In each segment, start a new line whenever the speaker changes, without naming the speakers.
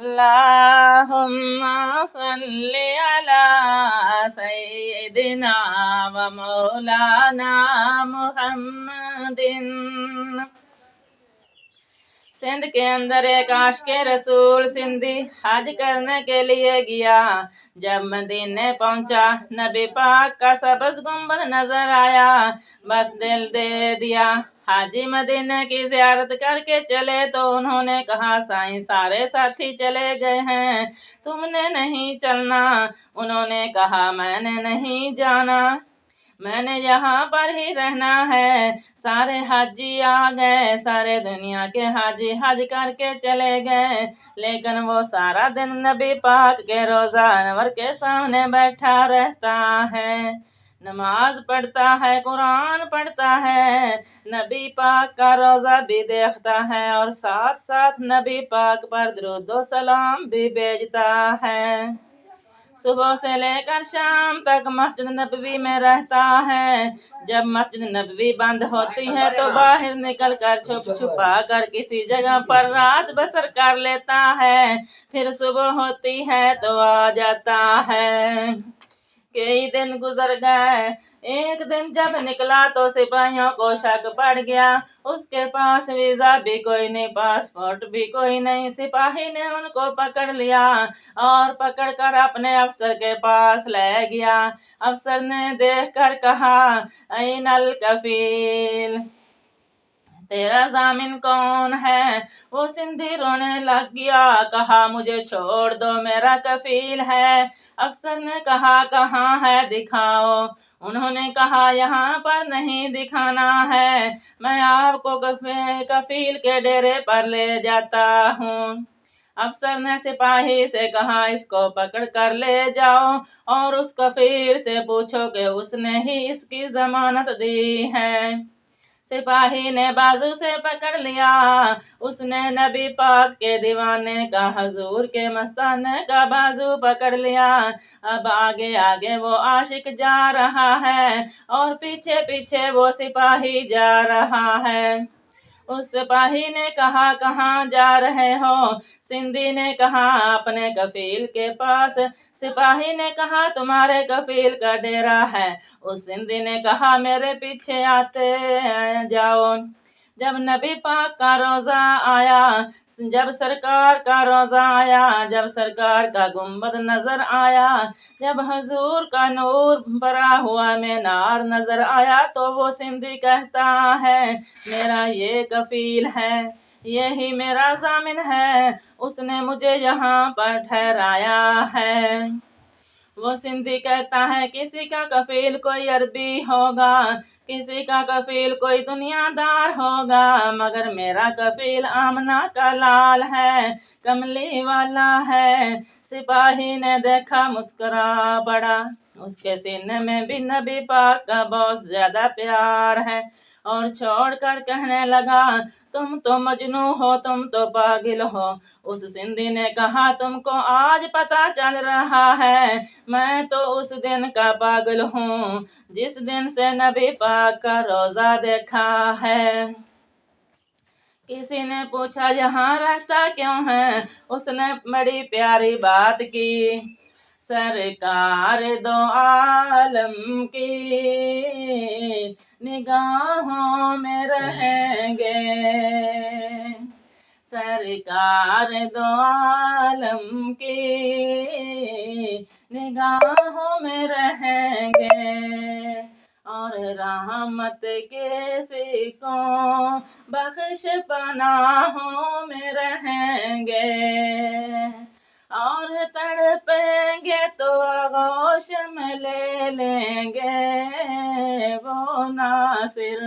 अल्लाहुम्मा सल्ली अला सय्यिदिना व मौलाना मुहम्मदिन। सिंध के अंदर एक आशिक़े रसूल सिंधी हज करने के लिए गया। जब मदीने पहुंचा, नबी पाक का सब्ज़ गुंबद नजर आया, बस दिल दे दिया। हाजी मदीने की ज़ियारत करके चले तो उन्होंने कहा, साईं सारे साथी चले गए हैं, तुमने नहीं चलना। उन्होंने कहा, मैंने नहीं जाना, मैंने यहाँ पर ही रहना है। सारे हाजी आ गए, सारे दुनिया के हाजी हज करके चले गए, लेकिन वो सारा दिन नबी पाक के रोज़ा अनवर के सामने बैठा रहता है, नमाज पढ़ता है, कुरान पढ़ता है, नबी पाक का रोज़ा भी देखता है और साथ साथ नबी पाक पर दुरूद सलाम भी भेजता है। सुबह से लेकर शाम तक मस्जिद नबवी में रहता है। जब मस्जिद नबवी बंद होती है तो बाहर निकल कर छुप छुपा कर किसी जगह पर रात बसर कर लेता है। फिर सुबह होती है तो आ जाता है। कई दिन गुजर गए। एक दिन जब निकला तो सिपाहियों को शक पड़ गया, उसके पास वीजा भी कोई नहीं, पासपोर्ट भी कोई नहीं। सिपाही ने उनको पकड़ लिया और पकड़कर अपने अफसर के पास ले गया। अफसर ने देखकर कहा, ऐनल कफील, तेरा जामिन कौन है? वो सिंधी रोने लग गया, कहा, मुझे छोड़ दो, मेरा कफील है। अफसर ने कहा, कहाँ है, दिखाओ। उन्होंने कहा, यहाँ पर नहीं दिखाना है, मैं आपको कफील के डेरे पर ले जाता हूँ। अफसर ने सिपाही से कहा, इसको पकड़ कर ले जाओ और उस कफील से पूछो कि उसने ही इसकी जमानत दी है। सिपाही ने बाजू से पकड़ लिया। उसने नबी पाक के दीवाने का, हजूर के मस्ताने का बाजू पकड़ लिया। अब आगे आगे वो आशिक जा रहा है और पीछे पीछे वो सिपाही जा रहा है। उस सिपाही ने कहा, कहाँ जा रहे हो? सिंधी ने कहा, अपने कफील के पास। सिपाही ने कहा, तुम्हारे कफील का डेरा है। उस सिंधी ने कहा, मेरे पीछे आते जाओ। जब नबी पाक का रोज़ा आया, जब सरकार का रोज़ा आया, जब सरकार का गुंबद नजर आया, जब हजूर का नूर भरा हुआ मीनार नजर आया, तो वो सिंधी कहता है, मेरा ये कफील है, यही मेरा जामिन है, उसने मुझे यहाँ पर ठहराया है। वो सिंधी कहता है, किसी का कफील कोई अरबी होगा, किसी का कफील कोई दुनियादार होगा, मगर मेरा कफील आमना का लाल है, कमली वाला है। सिपाही ने देखा, मुस्कुरा पड़ा। उसके सीने में भी नबी पाक का बहुत ज्यादा प्यार है और छोड़कर कहने लगा, तुम तो मजनू हो, तुम तो पागल हो। उस सिंधी ने कहा, तुमको आज पता चल रहा है, मैं तो उस दिन का पागल हूँ जिस दिन से नबी पाक का रोज़ा देखा है। किसी ने पूछा, यहाँ रहता क्यों है? उसने बड़ी प्यारी बात की, सरकार दो आलम की निगाहों में रहेंगे, सरकार दो आलम की निगाहों में रहेंगे और रहमत के सिक्कों बख्श पनाहों में रहेंगे और तड़पेंगे तो आगोश में ले लेंगे वो नासिर।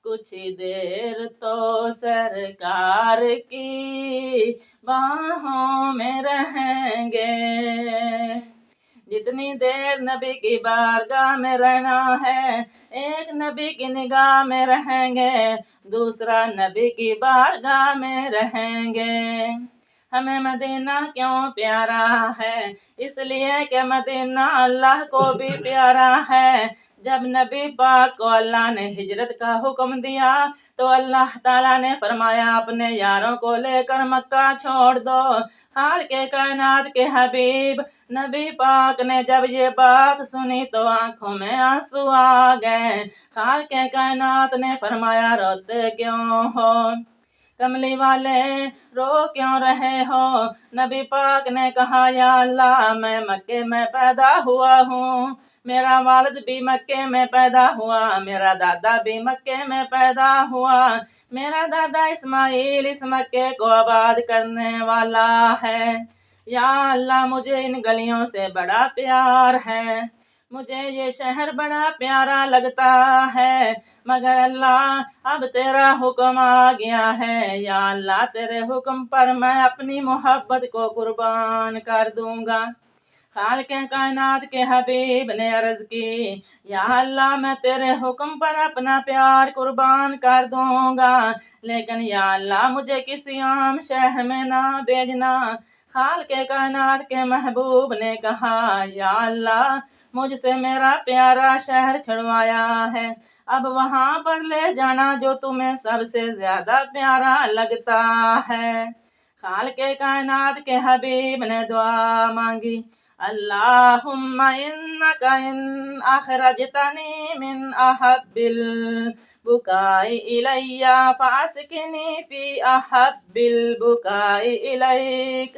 कुछ देर तो सरकार की बाहों में रहेंगे। जितनी देर नबी की बारगाह में रहना है, एक नबी की निगाह में रहेंगे, दूसरा नबी की बारगाह में रहेंगे। ہمیں مدینہ کیوں پیارا ہے؟ اس لیے کہ مدینہ اللہ کو بھی پیارا ہے۔ جب نبی پاک کو اللہ نے ہجرت کا حکم دیا تو اللہ تعالیٰ نے فرمایا اپنے یاروں کو لے کر مکہ چھوڑ دو۔ خالق کائنات کے حبیب نبی پاک نے جب یہ بات سنی تو آنکھوں میں آنسو آ گئے۔ خالق کائنات نے فرمایا روتے کیوں ہو؟ کملی والے رو کیوں رہے ہو؟ نبی پاک نے کہا یا اللہ میں مکے میں پیدا ہوا ہوں، میرا والد بھی مکے میں پیدا ہوا، میرا دادا بھی مکے میں پیدا ہوا، میرا دادا اسماعیل اس مکے کو آباد کرنے والا ہے۔ یا اللہ مجھے ان گلیوں سے بڑا پیار ہے، مجھے یہ شہر بڑا پیارا لگتا ہے، مگر اللہ اب تیرا حکم آ گیا ہے، یا اللہ تیرے حکم پر میں اپنی محبت کو قربان کر دوں گا۔ خالق کائنات کے حبیب نے عرض کی یا اللہ میں تیرے حکم پر اپنا پیار قربان کر دوں گا، لیکن یا اللہ مجھے کسی عام شہر میں نہ بھیجنا۔ خالق کائنات کے محبوب نے کہا یا اللہ مجھ سے میرا پیارا شہر چھڑوایا ہے، اب وہاں پر لے جانا جو تمہیں سب سے زیادہ پیارا لگتا ہے۔ خالق کائنات کے حبیب نے دعا مانگی اللہم انک ان اخرجتنی من احب البکاء الی فاسکنی فی احب البکاء الیک۔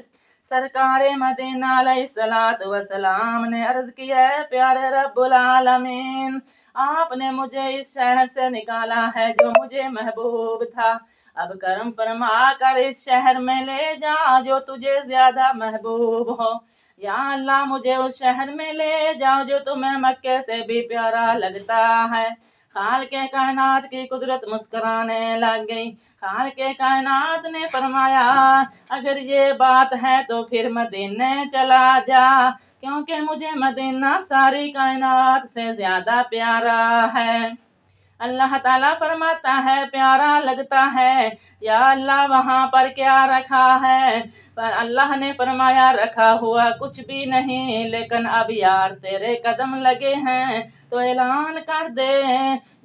سرکار مدینہ علیہ السلام نے عرض کیا ہے پیارے رب العالمین آپ نے مجھے اس شہر سے نکالا ہے جو مجھے محبوب تھا، اب کرم فرما کر اس شہر میں لے جا جو تجھے زیادہ محبوب ہو۔ یا اللہ مجھے اس شہر میں لے جاؤ جو تمہیں مکے سے بھی پیارا لگتا ہے۔ خالق کائنات کی قدرت مسکرانے لگ گئی۔ خالق کائنات نے فرمایا اگر یہ بات ہے تو پھر مدینے چلا جا، کیونکہ مجھے مدینہ ساری کائنات سے زیادہ پیارا ہے۔ اللہ تعالیٰ فرماتا ہے پیارا لگتا ہے، یا اللہ وہاں پر کیا رکھا ہے؟ پر اللہ نے فرمایا رکھا ہوا کچھ بھی نہیں، لیکن اب یار تیرے قدم لگے ہیں تو اعلان کر دے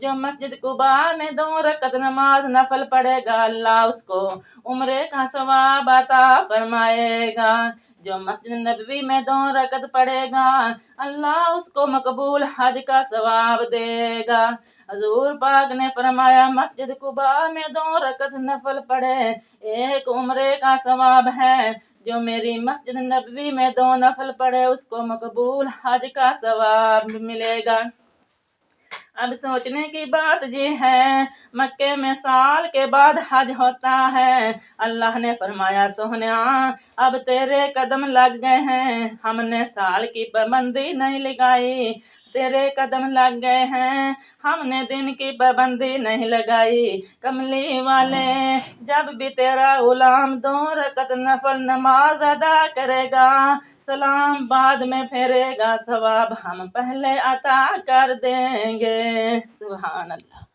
جو مسجد قباء میں 2 رکعت نماز نفل پڑھے گا اللہ اس کو عمرے کا ثواب عطا فرمائے گا، جو مسجد نبوی میں 2 رکعت پڑھے گا اللہ اس کو مقبول حج کا ثواب دے گا۔ حضور پاک نے فرمایا مسجد قباء میں 2 رکعت نفل پڑھے 1 عمرے کا ثواب ہے، جو میری مسجد نبوی میں 2 نفل پڑھے اس کو مقبول حج کا ثواب ملے گا۔ اب سوچنے کی بات یہ ہے مکے میں سال کے بعد حج ہوتا ہے، اللہ نے فرمایا سہنیا اب تیرے قدم لگ گئے ہیں، ہم نے سال کی پابندی نہیں لگائی، تیرے قدم لگ گئے ہیں، ہم نے دن کی پابندی نہیں لگائی۔ کملی والے جب بھی تیرا غلام 2 رکعت نفل نماز ادا کرے گا سلام بعد میں پھیرے گا ثواب ہم پہلے عطا کر دیں گے۔ سبحان اللہ۔